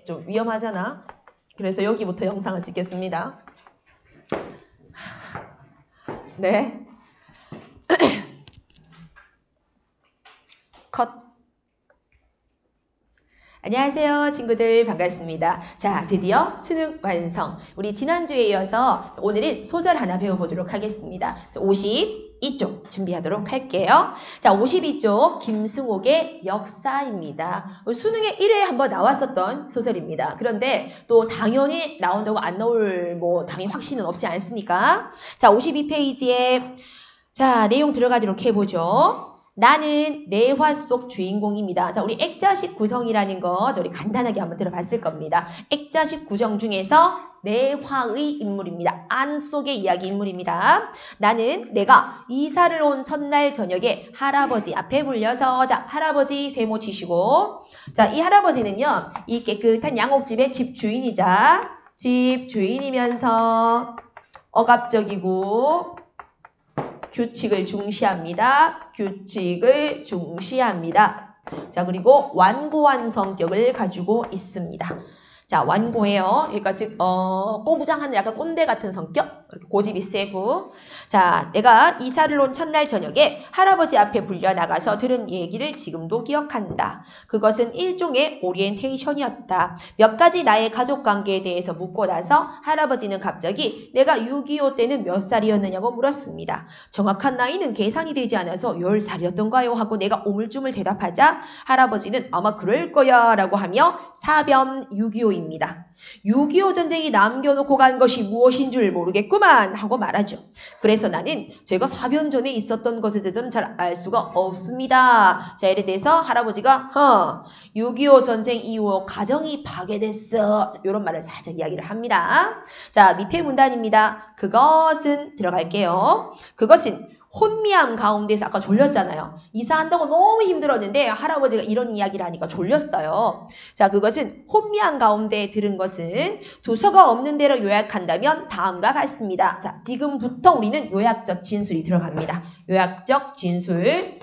좀 위험하잖아. 그래서 여기부터 영상을 찍겠습니다. 네. 컷. 안녕하세요 친구들 반갑습니다. 자 드디어 수능 완성. 우리 지난주에 이어서 오늘은 소설 하나 배워보도록 하겠습니다. 52쪽 준비하도록 할게요. 자 52쪽 김승옥의 역사입니다. 수능에 1회에 한번 나왔었던 소설입니다. 그런데 또 당연히 나온다고 안 나올 뭐 당연히 확신은 없지 않습니까? 자 52페이지에 자 내용 들어가도록 해보죠. 나는 내화 속 주인공입니다. 자, 우리 액자식 구성이라는 거 저희 간단하게 한번 들어봤을 겁니다. 액자식 구성 중에서 내화의 인물입니다. 안 속의 이야기 인물입니다. 나는 내가 이사를 온 첫날 저녁에 할아버지 앞에 불려서 자, 할아버지 세모 치시고 자, 이 할아버지는요. 이 깨끗한 양옥집의 집주인이자 집주인이면서 억압적이고 규칙을 중시합니다. 규칙을 중시합니다. 자, 그리고 완고한 성격을 가지고 있습니다. 자, 완고해요. 그러니까 즉 꼬부장하는 약간 꼰대 같은 성격. 고집이 세고. 자, 내가 이사를 온 첫날 저녁에 할아버지 앞에 불려나가서 들은 얘기를 지금도 기억한다. 그것은 일종의 오리엔테이션이었다. 몇 가지 나의 가족관계에 대해서 묻고 나서 할아버지는 갑자기 내가 6.25 때는 몇 살이었느냐고 물었습니다. 정확한 나이는 계산이 되지 않아서 10살이었던가요? 하고 내가 오물쭈물 대답하자 할아버지는 아마 그럴 거야 라고 하며 사변 6.25입니다. 6.25 전쟁이 남겨놓고 간 것이 무엇인 줄 모르겠구만 하고 말하죠. 그래서 나는 제가 사변 전에 있었던 것에 대해서는 잘 알 수가 없습니다. 자, 이래 대해서 할아버지가 6.25 전쟁 이후 가정이 파괴됐어. 자, 이런 말을 살짝 이야기를 합니다. 자, 밑에 문단입니다. 그것은 들어갈게요. 그것은 혼미함 가운데서 아까 졸렸잖아요. 이사한다고 너무 힘들었는데 할아버지가 이런 이야기를 하니까 졸렸어요. 자, 그것은 혼미함 가운데 들은 것은 두서가 없는 대로 요약한다면 다음과 같습니다. 자, 지금부터 우리는 요약적 진술이 들어갑니다. 요약적 진술이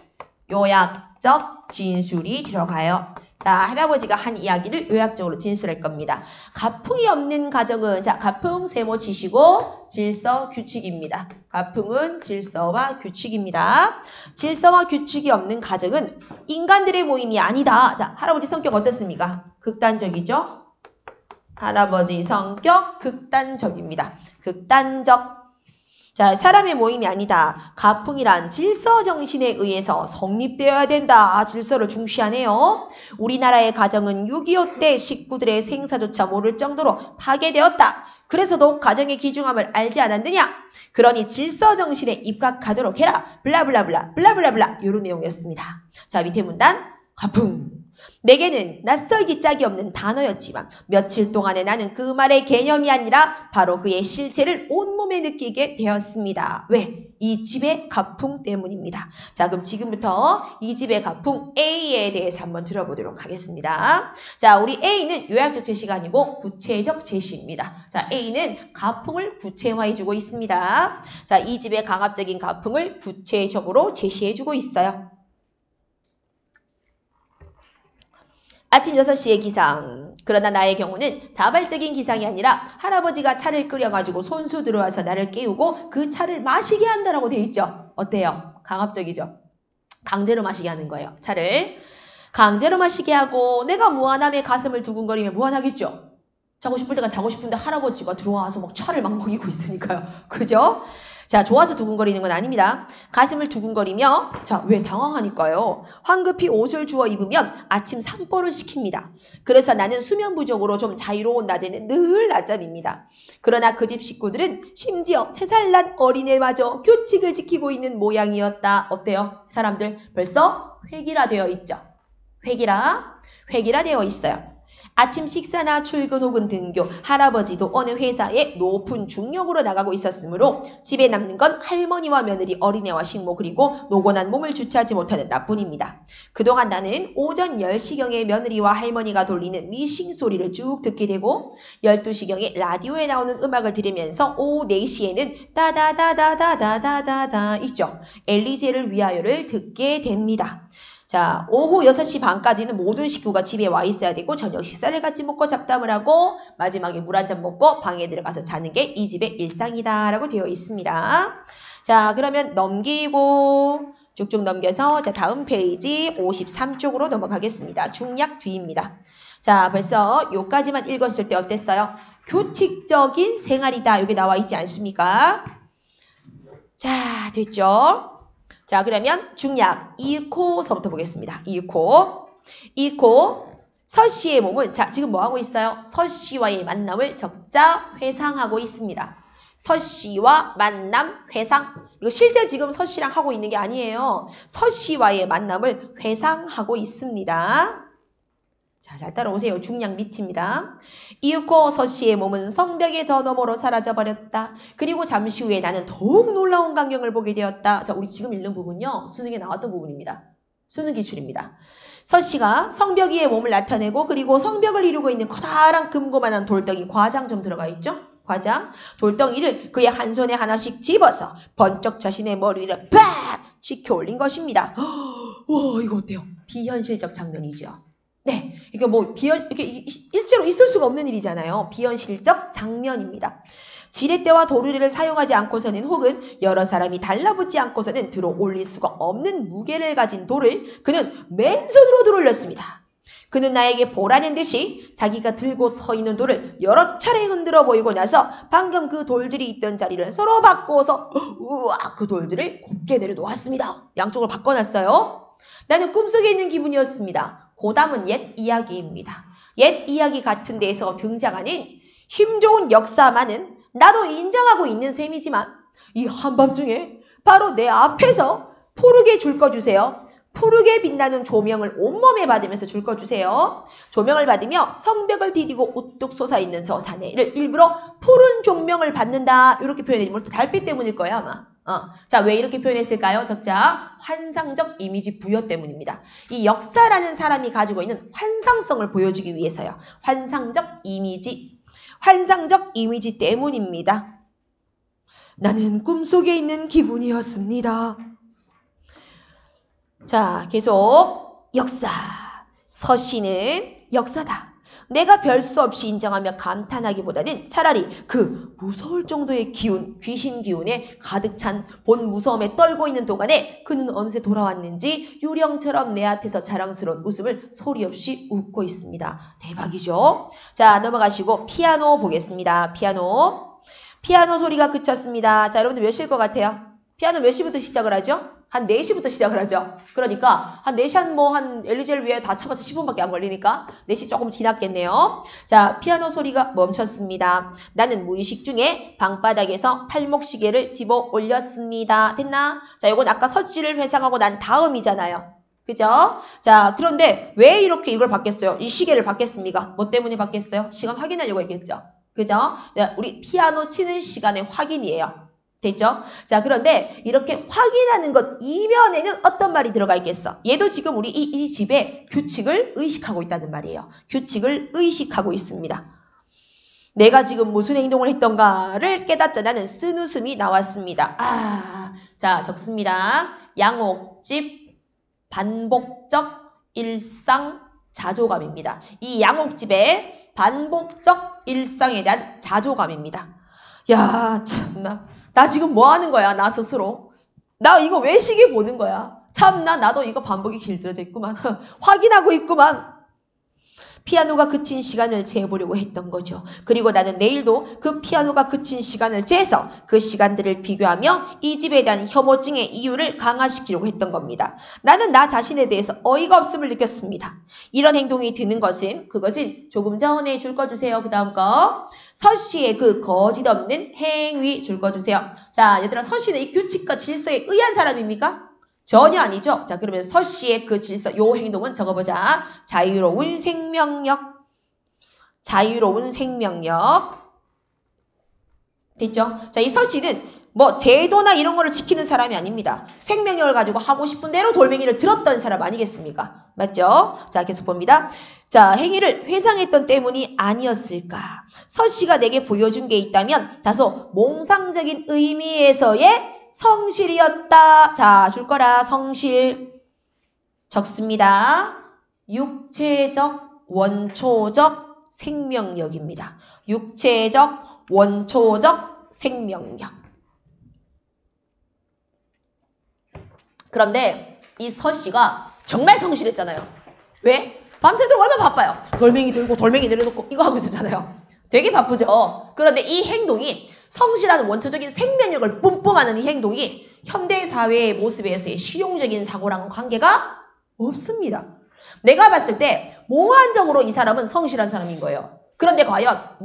들어가요. 자, 할아버지가 한 이야기를 요약적으로 진술할 겁니다. 가풍이 없는 가정은 자, 가풍 세모 치시고 질서 규칙입니다. 가풍은 질서와 규칙입니다. 질서와 규칙이 없는 가정은 인간들의 모임이 아니다. 자, 할아버지 성격 어떻습니까? 극단적이죠? 할아버지 성격 극단적입니다. 극단적. 자, 사람의 모임이 아니다. 가풍이란 질서 정신에 의해서 성립되어야 된다. 질서를 중시하네요. 우리나라의 가정은 6.25 때 식구들의 생사조차 모를 정도로 파괴되었다. 그래서도 가정의 귀중함을 알지 않았느냐? 그러니 질서 정신에 입각하도록 해라. 블라블라블라 블라블라블라 이런 내용이었습니다. 자, 밑에 문단 가풍. 내게는 낯설기 짝이 없는 단어였지만 며칠 동안에 나는 그 말의 개념이 아니라 바로 그의 실체를 온몸에 느끼게 되었습니다. 왜? 이 집의 가풍 때문입니다. 자, 그럼 지금부터 이 집의 가풍 A에 대해서 한번 들어보도록 하겠습니다. 자, 우리 A는 요약적 제시가 아니고 구체적 제시입니다. 자, A는 가풍을 구체화해주고 있습니다. 자, 이 집의 강압적인 가풍을 구체적으로 제시해주고 있어요. 아침 6시에 기상. 그러나 나의 경우는 자발적인 기상이 아니라 할아버지가 차를 끓여가지고 손수 들어와서 나를 깨우고 그 차를 마시게 한다라고 돼 있죠. 어때요? 강압적이죠? 강제로 마시게 하는 거예요. 차를 강제로 마시게 하고 내가 무한함에 가슴을 두근거리면 무한하겠죠? 자고 싶을 때가 자고 싶은데 할아버지가 들어와서 막 차를 막 먹이고 있으니까요. 그죠? 자, 좋아서 두근거리는 건 아닙니다. 가슴을 두근거리며 자, 왜 당황하니까요. 황급히 옷을 주워 입으면 아침 산보를 시킵니다. 그래서 나는 수면 부족으로 좀 자유로운 낮에는 늘 낮잠입니다. 그러나 그 집 식구들은 심지어 3살 난 어린애마저 규칙을 지키고 있는 모양이었다. 어때요? 사람들 벌써 획일화되어 있죠. 획일화되어 있어요. 아침 식사나 출근 혹은 등교, 할아버지도 어느 회사에 높은 중역으로 나가고 있었으므로 집에 남는 건 할머니와 며느리, 어린애와 식모, 그리고 노곤한 몸을 주체하지 못하는 나뿐입니다. 그동안 나는 오전 10시경에 며느리와 할머니가 돌리는 미싱 소리를 쭉 듣게 되고 12시경에 라디오에 나오는 음악을 들으면서 오후 4시에는 따다다다다다다다다 있죠. 엘리제를 위하여를 듣게 됩니다. 자, 오후 6시 반까지는 모든 식구가 집에 와 있어야 되고 저녁 식사를 같이 먹고 잡담을 하고 마지막에 물 한 잔 먹고 방에 들어가서 자는 게 이 집의 일상이다 라고 되어 있습니다. 자, 그러면 넘기고 쭉쭉 넘겨서 자 다음 페이지 53쪽으로 넘어가겠습니다. 중약 뒤입니다. 자, 벌써 요까지만 읽었을 때 어땠어요? 규칙적인 생활이다. 여기 나와 있지 않습니까? 자, 됐죠? 자, 그러면 중약 2코서부터 보겠습니다. 2코. 서씨의 몸은 자, 지금 뭐 하고 있어요? 서씨와의 만남을 적자 회상하고 있습니다. 서씨와 만남 회상. 이거 실제 지금 서씨랑 하고 있는 게 아니에요. 서씨와의 만남을 회상하고 있습니다. 자, 잘 따라오세요. 중량 밑입니다. 이윽고 서씨의 몸은 성벽의 저 너머로 사라져버렸다. 그리고 잠시 후에 나는 더욱 놀라운 광경을 보게 되었다. 자, 우리 지금 읽는 부분요. 수능에 나왔던 부분입니다. 수능 기출입니다. 서씨가 성벽 위에 몸을 나타내고 그리고 성벽을 이루고 있는 커다란 금고만한 돌덩이 과장 좀 들어가 있죠? 과장. 돌덩이를 그의 한 손에 하나씩 집어서 번쩍 자신의 머리 위를 팍! 지켜 올린 것입니다. 와, 이거 어때요? 비현실적 장면이죠. 네, 이게 뭐 이게 일체로 있을 수가 없는 일이잖아요. 비현실적 장면입니다. 지렛대와 도르래를 사용하지 않고서는 혹은 여러 사람이 달라붙지 않고서는 들어 올릴 수가 없는 무게를 가진 돌을 그는 맨손으로 들어올렸습니다. 그는 나에게 보라는 듯이 자기가 들고 서 있는 돌을 여러 차례 흔들어 보이고 나서 방금 그 돌들이 있던 자리를 서로 바꾸어서 우와, 그 돌들을 곱게 내려놓았습니다. 양쪽을 바꿔놨어요. 나는 꿈속에 있는 기분이었습니다. 고담은 옛 이야기입니다. 옛 이야기 같은 데에서 등장하는 힘 좋은 역사만은 나도 인정하고 있는 셈이지만 이 한밤중에 바로 내 앞에서 푸르게 줄 꺼주세요. 푸르게 빛나는 조명을 온몸에 받으면서 줄 꺼주세요. 조명을 받으며 성벽을 디디고 우뚝 솟아있는 저 산에를 일부러 푸른 조명을 받는다. 이렇게 표현해주면 물론 달빛 때문일 거예요 아마. 자, 왜 이렇게 표현했을까요? 적자 환상적 이미지 부여 때문입니다. 이 역사라는 사람이 가지고 있는 환상성을 보여주기 위해서요. 환상적 이미지 때문입니다. 나는 꿈속에 있는 기분이었습니다. 자, 계속 역사. 서씨는 역사다. 내가 별 수 없이 인정하며 감탄하기보다는 차라리 그 무서울 정도의 기운, 귀신 기운에 가득 찬 본 무서움에 떨고 있는 동안에 그는 어느새 돌아왔는지 유령처럼 내 앞에서 자랑스러운 웃음을 소리 없이 웃고 있습니다. 대박이죠? 자, 넘어가시고 피아노 보겠습니다. 피아노 소리가 그쳤습니다. 자, 여러분들 몇 시일 것 같아요? 피아노 몇 시부터 시작을 하죠? 한 4시부터 시작을 하죠. 그러니까 한 4시 한 엘리제를 위해 다 쳐봤자 10분밖에 안 걸리니까 4시 조금 지났겠네요. 자, 피아노 소리가 멈췄습니다. 나는 무의식 중에 방바닥에서 팔목시계를 집어 올렸습니다. 됐나? 자, 요건 아까 서씨를 회상하고 난 다음이잖아요. 그죠? 자, 그런데 왜 이렇게 이걸 바뀌었어요? 이 시계를 바뀌었습니까? 뭐 때문에 바뀌었어요? 시간 확인하려고 했겠죠. 그죠? 자, 우리 피아노 치는 시간의 확인이에요. 됐죠? 자, 그런데 이렇게 확인하는 것 이면에는 어떤 말이 들어가 있겠어? 얘도 지금 우리 이 집에 규칙을 의식하고 있다는 말이에요. 규칙을 의식하고 있습니다. 내가 지금 무슨 행동을 했던가를 깨닫자 나는 쓴 웃음이 나왔습니다. 자, 적습니다. 양옥집, 반복적 일상 자조감입니다. 이 양옥집의 반복적 일상에 대한 자조감입니다. 야, 참나. 나 지금 뭐 하는 거야, 나 스스로. 나 이거 왜 시계 보는 거야. 참나, 나도 이거 반복이 길들여져 있구만. 확인하고 있구만. 피아노가 그친 시간을 재보려고 했던 거죠. 그리고 나는 내일도 그 피아노가 그친 시간을 재서 그 시간들을 비교하며 이 집에 대한 혐오증의 이유를 강화시키려고 했던 겁니다. 나는 나 자신에 대해서 어이가 없음을 느꼈습니다. 이런 행동이 드는 것은 그것은 조금 전에 줄 거 주세요. 그 다음 거. 서씨의 그 거짓 없는 행위 줄 거 주세요. 자, 얘들아, 서씨는 이 규칙과 질서에 의한 사람입니까? 전혀 아니죠. 자, 그러면 서씨의 그 질서, 요 행동은 적어보자. 자유로운 생명력. 됐죠? 자, 이 서씨는 뭐 제도나 이런 거를 지키는 사람이 아닙니다. 생명력을 가지고 하고 싶은 대로 돌멩이를 들었던 사람 아니겠습니까? 맞죠? 자, 계속 봅니다. 자, 행위를 회상했던 때문이 아니었을까? 서씨가 내게 보여준 게 있다면 다소 몽상적인 의미에서의 성실이었다. 자, 줄 거라. 성실. 적습니다. 육체적, 원초적 생명력입니다. 육체적, 원초적 생명력. 그런데 이 서씨가 정말 성실했잖아요. 왜? 밤새도록 얼마나 바빠요. 돌멩이 들고 돌멩이 내려놓고 이거 하고 있었잖아요. 되게 바쁘죠. 그런데 이 행동이 성실한 원초적인 생명력을 뿜뿜하는 이 행동이 현대사회의 모습에서의 실용적인 사고랑은 관계가 없습니다. 내가 봤을 때 몽환적으로 이 사람은 성실한 사람인 거예요. 그런데 과연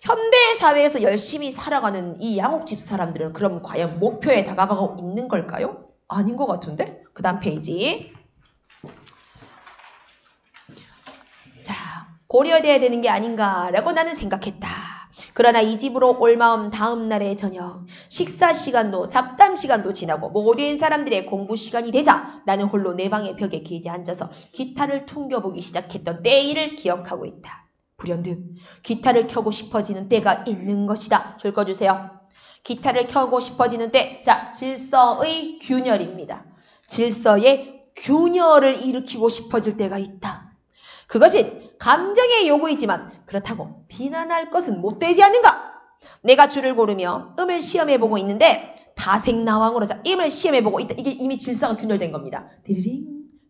현대사회에서 열심히 살아가는 이 양옥집 사람들은 그럼 과연 목표에 다가가고 있는 걸까요? 아닌 것 같은데? 그 다음 페이지. 자, 고려돼야 되는 게 아닌가라고 나는 생각했다. 그러나 이 집으로 올 마음 다음 날의 저녁, 식사 시간도 잡담 시간도 지나고 모든 사람들의 공부 시간이 되자 나는 홀로 내 방의 벽에 기대 앉아서 기타를 퉁겨보기 시작했던 때일을 기억하고 있다. 불현듯 기타를 켜고 싶어지는 때가 있는 것이다. 줄 거 주세요. 기타를 켜고 싶어지는 때, 자, 질서의 균열입니다. 질서의 균열을 일으키고 싶어질 때가 있다. 그것은 감정의 요구이지만 그렇다고 비난할 것은 못 되지 않는가? 내가 줄을 고르며 음을 시험해보고 있는데 다생나왕으로 자, 음을 시험해보고 있다. 이게 이미 질서가 균열된 겁니다. 디리링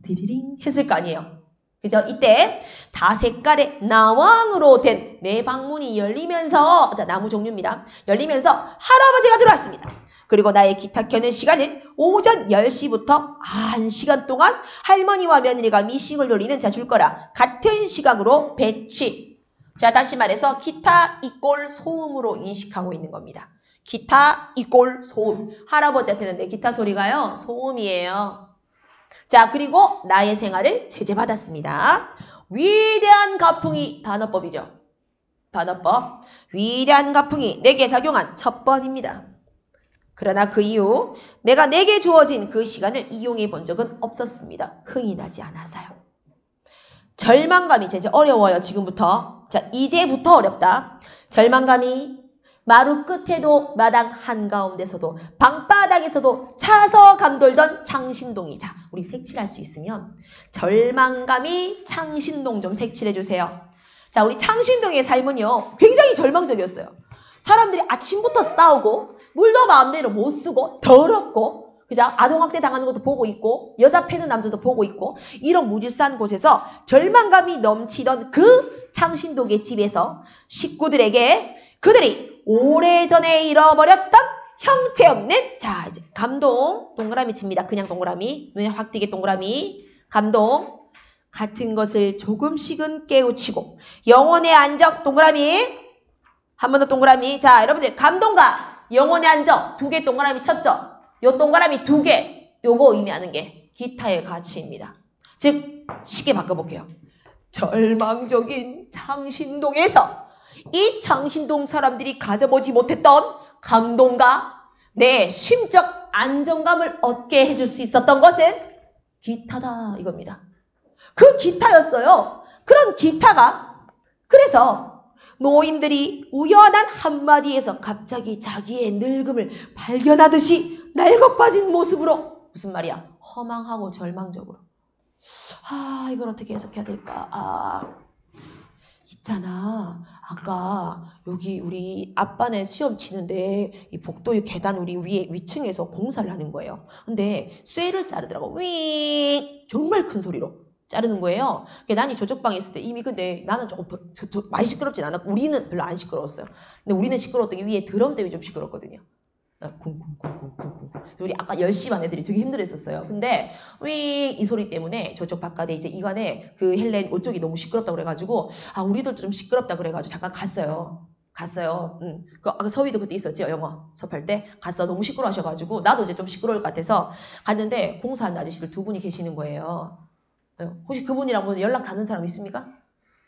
디리링 했을 거 아니에요. 그죠? 이때 다색깔의 나왕으로 된 내 방문이 열리면서, 자, 나무 종류입니다. 열리면서 할아버지가 들어왔습니다. 그리고 나의 기타 켜는 시간은 오전 10시부터 1시간 동안 할머니와 며느리가 미싱을 돌리는, 자, 줄 거라 같은 시각으로 배치. 자, 다시 말해서 기타 이꼴 소음으로 인식하고 있는 겁니다. 기타 이꼴 소음. 할아버지한테는 내 기타 소리가요, 소음이에요. 자, 그리고 나의 생활을 제재받았습니다. 위대한 가풍이 반어법이죠. 반어법. 위대한 가풍이 내게 작용한 첫 번입니다. 그러나 그 이후 내가 내게 주어진 그 시간을 이용해 본 적은 없었습니다. 흥이 나지 않아서요. 절망감이 이제 어려워요. 지금부터. 자, 이제부터 어렵다. 절망감이 마루 끝에도 마당 한가운데서도 방바닥에서도 차서 감돌던 창신동이, 자, 우리 색칠할 수 있으면 절망감이 창신동 좀 색칠해주세요. 자, 우리 창신동의 삶은요 굉장히 절망적이었어요. 사람들이 아침부터 싸우고 물도 마음대로 못 쓰고 더럽고, 그죠? 아동학대 당하는 것도 보고 있고 여자 패는 남자도 보고 있고 이런 무질서한 곳에서 절망감이 넘치던 그 창신동의 집에서 식구들에게 그들이 오래전에 잃어버렸던 형체 없는, 자, 이제 감동, 동그라미 칩니다. 그냥 동그라미, 눈에 확 띄게 동그라미, 감동 같은 것을 조금씩은 깨우치고 영혼의 안적, 동그라미, 한 번 더 동그라미. 자, 여러분들 감동과 영혼의 안적 두 개 동그라미 쳤죠? 요 동그라미 두 개, 요거 의미하는 게 기타의 가치입니다. 즉, 쉽게 바꿔볼게요. 절망적인 창신동에서 이 창신동 사람들이 가져보지 못했던 감동과 내 심적 안정감을 얻게 해줄 수 있었던 것은 기타다, 이겁니다. 그 기타였어요. 그런 기타가, 그래서 노인들이 우연한 한마디에서 갑자기 자기의 늙음을 발견하듯이 날것빠진 모습으로, 무슨 말이야? 허망하고 절망적으로. 아, 이걸 어떻게 해석해야 될까? 있잖아. 아까 여기 우리 아빠네 시험 치는데 이 복도의 계단 우리 위층에서 공사를 하는 거예요. 근데 쇠를 자르더라고. 윙! 정말 큰 소리로 자르는 거예요. 나는 저쪽 방에 있을 때 이미, 근데 나는 조금 많이 시끄럽진 않았고 우리는 별로 안 시끄러웠어요. 근데 우리는 시끄러웠던 게 위에 드럼 때문에 좀 시끄럽거든요. 쿵쿵쿵쿵쿵쿵. 우리 아까 10시 반 애들이 되게 힘들었었어요. 근데 윙! 이 소리 때문에 저쪽 바깥에 이제 이관에 그 헬렌 오쪽이 너무 시끄럽다고 그래가지고, 아, 우리들도 좀 시끄럽다 그래가지고 잠깐 갔어요. 그 아까 서위도 그때 있었죠, 영어 수업할 때. 갔어. 너무 시끄러워 하셔가지고 나도 이제 좀 시끄러울 것 같아서 갔는데 공사하는 아저씨들 두 분이 계시는 거예요. 혹시 그분이랑 연락 닿는 사람 있습니까?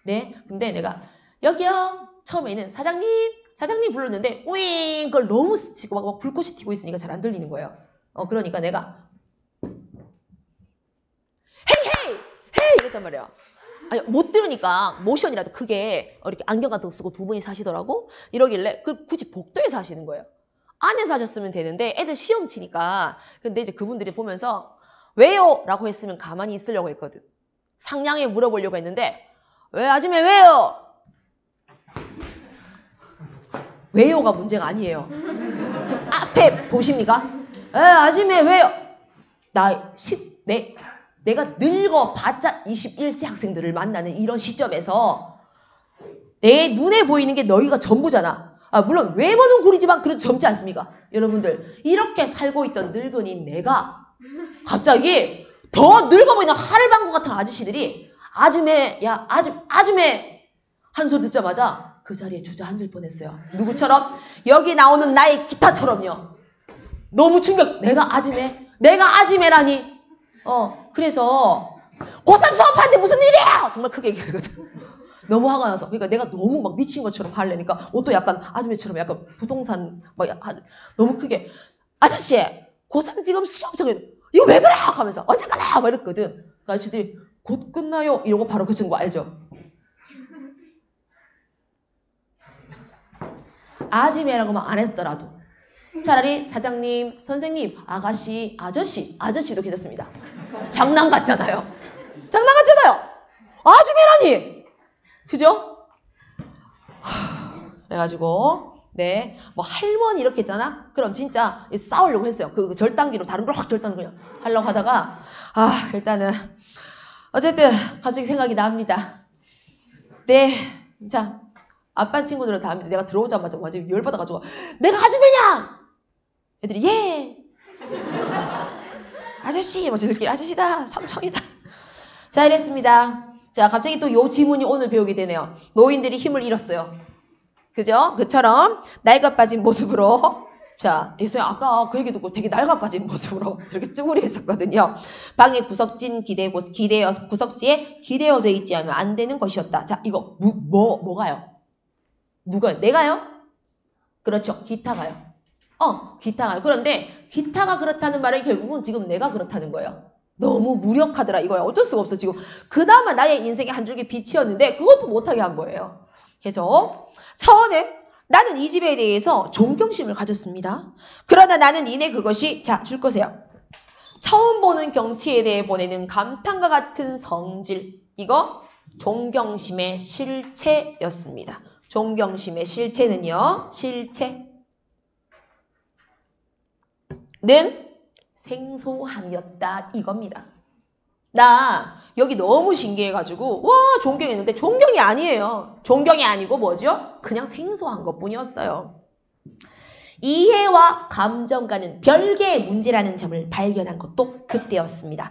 네. 근데 내가 여기요. 처음에는 사장님 불렀는데 윙! 그걸 너무 스치고 막 불꽃이 튀고 있으니까 잘 안 들리는 거예요. 그러니까 내가 헤이 이랬단 말이야. 아니, 못 들으니까 모션이라도 크게 이렇게 안경 같은 거 쓰고 두 분이 사시더라고. 이러길래 굳이 복도에 사시는 거예요. 안에서 하셨으면 되는데 애들 시험 치니까. 근데 이제 그분들이 보면서 왜요? 라고 했으면 가만히 있으려고 했거든. 상냥하게 물어보려고 했는데 왜 아줌마 왜요? 왜요가 문제가 아니에요. 지금 앞에 보십니까? 아줌마 왜요? 내가 늙어봤자 21세 학생들을 만나는 이런 시점에서 내 눈에 보이는 게 너희가 전부잖아. 물론 외모는 구리지만 그래도 젊지 않습니까? 여러분들 이렇게 살고 있던 늙은이 내가 갑자기 더 늙어 보이는 하늘방구 같은 아저씨들이 아줌매 한 소리 듣자마자 그 자리에 주저앉을 뻔했어요. 누구처럼? 여기 나오는 나의 기타처럼요. 너무 충격. 내가 아줌매라니. 그래서 고3 수업하는데 무슨 일이야! 정말 크게 얘기하거든. 너무 화가 나서. 그러니까 내가 너무 막 미친 것처럼 하려니까 옷도 약간 아줌매처럼 약간 부동산 너무 크게 아저씨 고3 지금 시험 저기 이거 왜 그래? 하면서 언제 끝나요? 막 이랬거든. 그 아저씨들이 곧 끝나요. 이러고 바로 그친 거 알죠? 아줌매라고 막 안 했더라도 차라리 사장님, 선생님, 아가씨, 아저씨도 괜찮습니다. 장난 같잖아요. 아줌매라니! 그죠? 그래가지고 네, 뭐 할머니 이렇게 했잖아? 그럼 진짜 싸우려고 했어요. 그 절단기로 다른 걸 확 절단 그냥 하려고 하다가 일단은 어쨌든 갑자기 생각이 납니다. 네, 자 아빠 친구들은 다 합니다. 내가 들어오자마자 완전 열받아가지고 내가 아줌매냐? 애들이 예 아저씨 뭐 저들끼리 아저씨다 삼청이다. 자 이랬습니다. 자 갑자기 또 요 지문이 오늘 배우게 되네요. 노인들이 힘을 잃었어요. 그죠? 그처럼 낡아 빠진 모습으로 자 예수님 아까 그 얘기 듣고 되게 낡아 빠진 모습으로 이렇게 쭈그려 있었거든요. 방의 구석지에 기대어져 있지 않으면 안 되는 것이었다. 자 이거 뭐가요? 누가요? 내가요? 그렇죠. 기타가요. 기타가요. 그런데 기타가 그렇다는 말은 결국은 지금 내가 그렇다는 거예요. 너무 무력하더라 이거야. 어쩔 수가 없어. 지금 그나마 나의 인생의 한 줄기 빛이었는데 그것도 못하게 한 거예요. 그래서 처음에 나는 이 집에 대해서 존경심을 가졌습니다. 그러나 나는 이내 그것이 줄 거세요. 처음 보는 경치에 대해 보내는 감탄과 같은 성질. 이거 존경심의 실체였습니다. 존경심의 실체는요. 는 생소함이었다 이겁니다. 나 여기 너무 신기해가지고 와 존경했는데 존경이 아니에요. 존경이 아니고 뭐죠? 그냥 생소한 것뿐이었어요. 이해와 감정과는 별개의 문제라는 점을 발견한 것도 그때였습니다.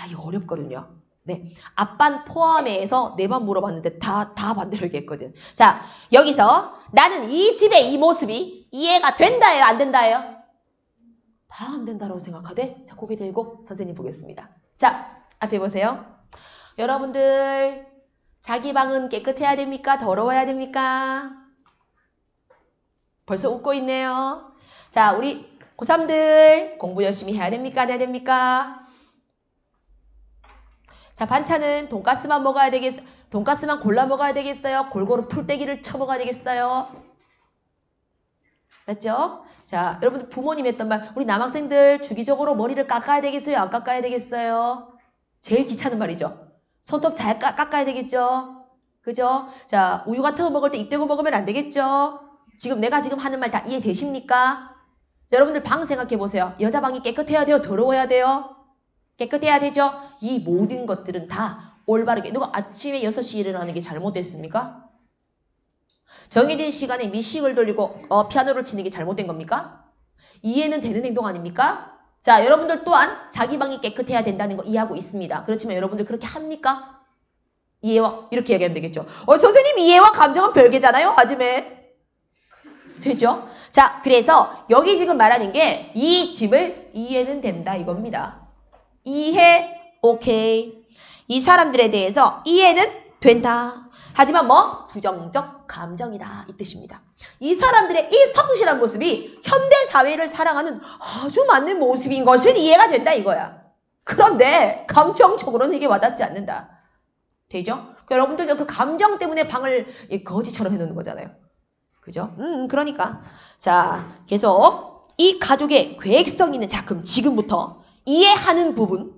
이거 어렵거든요. 네, 앞반 포함해 해서 네 번 물어봤는데 다 반대로 얘기했거든. 자 여기서 나는 이 집의 이 모습이 이해가 된다예요? 안 된다예요? 다 안 된다라고 생각하되 자 고개 들고 선생님 보겠습니다. 자 앞에 보세요. 여러분들 자기 방은 깨끗해야 됩니까? 더러워야 됩니까? 벌써 웃고 있네요. 자 우리 고3들 공부 열심히 해야 됩니까? 안 해야 됩니까? 자 반찬은 돈가스만 먹어야 되겠어요? 돈가스만 골라 먹어야 되겠어요? 골고루 풀떼기를 쳐 먹어야 되겠어요? 맞죠? 자 여러분들 부모님 했던 말 우리 남학생들 주기적으로 머리를 깎아야 되겠어요? 안 깎아야 되겠어요? 제일 귀찮은 말이죠. 손톱 잘 깎아야 되겠죠? 그죠? 자 우유 같은 거 먹을 때 입 대고 먹으면 안 되겠죠? 지금 내가 지금 하는 말 다 이해되십니까? 자, 여러분들 방 생각해 보세요. 여자 방이 깨끗해야 돼요? 더러워야 돼요? 깨끗해야 되죠? 이 모든 것들은 다 올바르게 누가 아침에 6시에 일어나는 게 잘못됐습니까? 정해진 시간에 미싱을 돌리고 피아노를 치는 게 잘못된 겁니까? 이해는 되는 행동 아닙니까? 자 여러분들 또한 자기 방이 깨끗해야 된다는 거 이해하고 있습니다. 그렇지만 여러분들 그렇게 합니까? 이해와 이렇게 얘기하면 되겠죠. 선생님 이해와 감정은 별개잖아요. 아줌매. 되죠? 자 그래서 여기 지금 말하는 게 이 집을 이해는 된다 이겁니다. 이해 오케이. 이 사람들에 대해서 이해는 된다. 하지만 뭐 부정적 감정이다 이 뜻입니다. 이 사람들의 이 성실한 모습이 현대사회를 사랑하는 아주 맞는 모습인 것은 이해가 된다 이거야. 그런데 감정적으로는 이게 와닿지 않는다. 되죠? 여러분들도 그 감정 때문에 방을 거지처럼 해놓는 거잖아요. 그죠? 그러니까 자 계속 이 가족의 계획성 있는 그럼 지금부터 이해하는 부분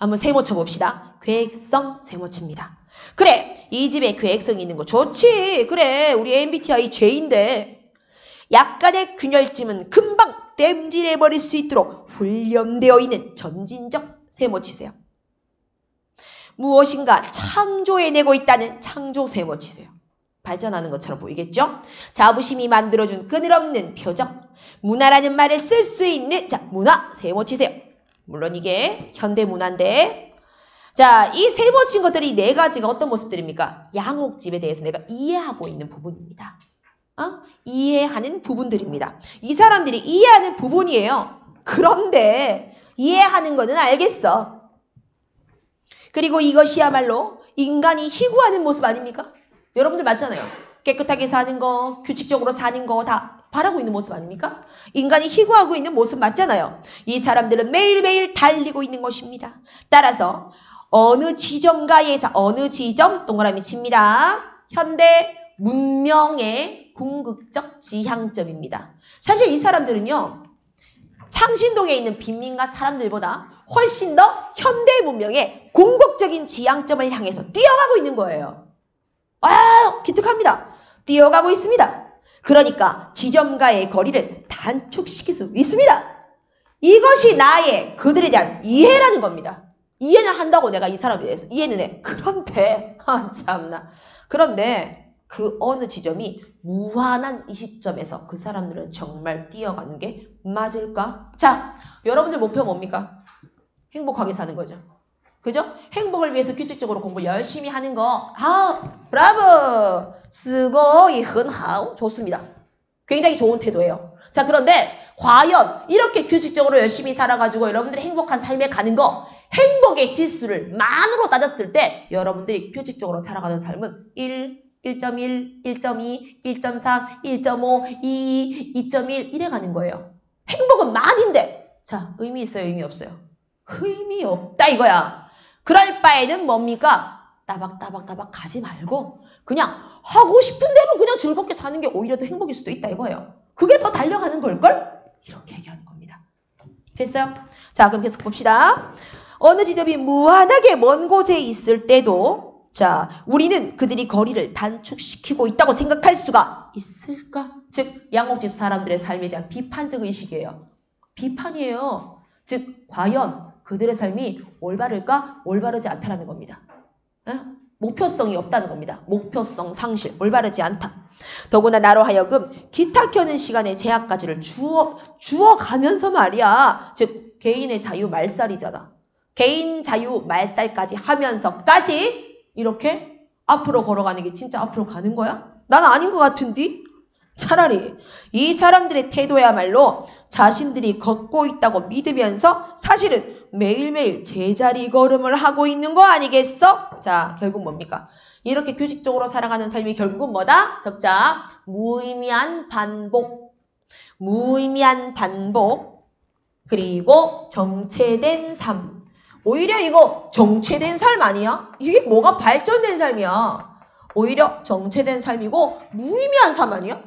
한번 세모 쳐봅시다. 계획성 세모 칩니다. 그래, 이 집에 계획성이 있는 거 좋지. 그래, 우리 MBTI J인데 약간의 균열쯤은 금방 땜질해버릴 수 있도록 훈련되어 있는 전진적 세모 치세요. 무엇인가 창조해내고 있다는 창조 세모 치세요. 발전하는 것처럼 보이겠죠? 자부심이 만들어준 끈을없는 표정. 문화라는 말을 쓸 수 있는 자 문화 세모 치세요. 물론 이게 현대문화인데 자, 이 세모 친 것들이 네 가지가 어떤 모습들입니까? 양옥집에 대해서 내가 이해하고 있는 부분입니다. 이해하는 부분들입니다. 이 사람들이 이해하는 부분이에요. 그런데 이해하는 거는 알겠어. 그리고 이것이야말로 인간이 희구하는 모습 아닙니까? 여러분들 맞잖아요. 깨끗하게 사는 거, 규칙적으로 사는 거 다 바라고 있는 모습 아닙니까? 인간이 희구하고 있는 모습 맞잖아요. 이 사람들은 매일매일 달리고 있는 것입니다. 따라서 어느 지점가의 자 어느 지점 동그라미 칩니다. 현대 문명의 궁극적 지향점입니다. 사실 이 사람들은요. 창신동에 있는 빈민가 사람들보다 훨씬 더 현대 문명의 궁극적인 지향점을 향해서 뛰어가고 있는 거예요. 기특합니다. 뛰어가고 있습니다. 그러니까 지점과의 거리를 단축시킬 수 있습니다. 이것이 나의 그들에 대한 이해라는 겁니다. 이해는 한다고 내가 이 사람에 대해서 이해는 해. 그런데 참나. 그런데 그 어느 지점이 무한한 이 시점에서 그 사람들은 정말 뛰어가는 게 맞을까? 자, 여러분들 목표 뭡니까? 행복하게 사는 거죠. 그죠? 행복을 위해서 규칙적으로 공부 열심히 하는 거. 브라보! 스고이 흔하오. 좋습니다. 굉장히 좋은 태도예요. 자, 그런데 과연 이렇게 규칙적으로 열심히 살아가지고 여러분들이 행복한 삶에 가는 거 행복의 지수를 만으로 따졌을 때 여러분들이 규칙적으로 살아가는 삶은 1, 1.1, 1.2, 1.3, 1.5, 2, 2.1 이래 가는 거예요. 행복은 만인데 자, 의미 있어요? 의미 없어요? 의미 없다 이거야. 그럴 바에는 뭡니까? 따박따박 가지 말고 그냥 하고 싶은 대로 그냥 즐겁게 사는 게 오히려 더 행복일 수도 있다 이거예요. 그게 더 달려가는 걸걸? 이렇게 얘기하는 겁니다. 됐어요? 자, 그럼 계속 봅시다. 어느 지점이 무한하게 먼 곳에 있을 때도 자, 우리는 그들이 거리를 단축시키고 있다고 생각할 수가 있을까? 즉, 양옥집 사람들의 삶에 대한 비판적 의식이에요. 비판이에요. 즉, 과연 그들의 삶이 올바를까? 올바르지 않다라는 겁니다. 목표성이 없다는 겁니다. 목표성 상실, 올바르지 않다. 더구나 나로 하여금 기타 켜는 시간의 제약까지를 주어가면서 말이야. 즉 개인의 자유 말살이잖아. 개인 자유 말살까지 하면서까지 이렇게 앞으로 걸어가는 게 진짜 앞으로 가는 거야? 난 아닌 것 같은데? 차라리 이 사람들의 태도야말로 자신들이 걷고 있다고 믿으면서 사실은 매일매일 제자리 걸음을 하고 있는 거 아니겠어? 자, 결국 뭡니까? 이렇게 규칙적으로 살아가는 삶이 결국은 뭐다? 적자, 무의미한 반복. 무의미한 반복. 그리고 정체된 삶. 오히려 이거 정체된 삶 아니야? 이게 뭐가 발전된 삶이야? 오히려 정체된 삶이고 무의미한 삶 아니야?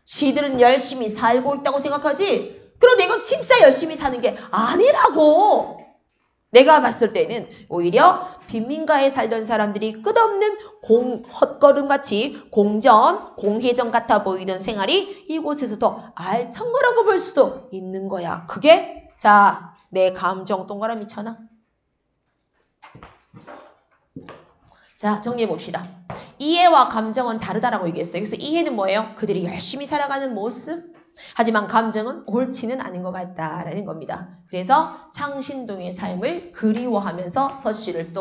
지들은 열심히 살고 있다고 생각하지? 그런데 이건 진짜 열심히 사는 게 아니라고! 내가 봤을 때는 오히려 빈민가에 살던 사람들이 끝없는 헛걸음같이 공회전 같아 보이던 생활이 이곳에서 더 알찬 거라고 볼 수도 있는 거야. 그게 자, 내 감정 동그라미 쳐놔. 자, 정리해 봅시다. 이해와 감정은 다르다라고 얘기했어요. 그래서 이해는 뭐예요? 그들이 열심히 살아가는 모습. 하지만 감정은 옳지는 않은 것 같다라는 겁니다. 그래서 창신동의 삶을 그리워하면서 서씨를 또